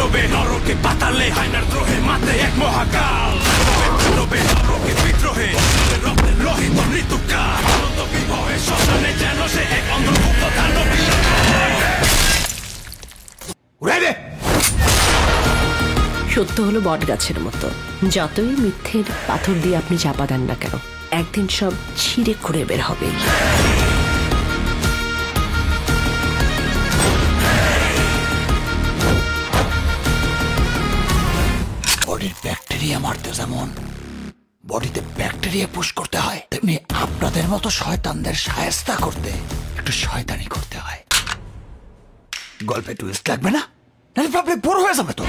রবে নরকে পাতালে হায়নার দ্রোহে মাতে এক মহাকাল রবে নরকে বিদ্রোহে রক্তের লোহিত ঋতুকাল আনন্দ বিভবে শ্মশানে যেন সে এক অন্ধভুক্ত দানব সত্য হলো বট গাছের মতো, যতই মিথ্যের পাথর দিয়ে আপনি চাপা দেন না কেন, একদিন সব ছিঁড়ে খুঁড়ে বের হবে। বডির ব্যাকটেরিয়া মারতে যেমন বডিতে ব্যাকটেরিয়া পুশ করতে হয়, তেমনি আপনাদের মতো শয়তানদের শায়েস্তা করতে একটু শয়তানি করতে হয়। গল্পে টুইস্ট লাগবে না, নাহলে প্রবলেম বড় হয়ে যাবে তো।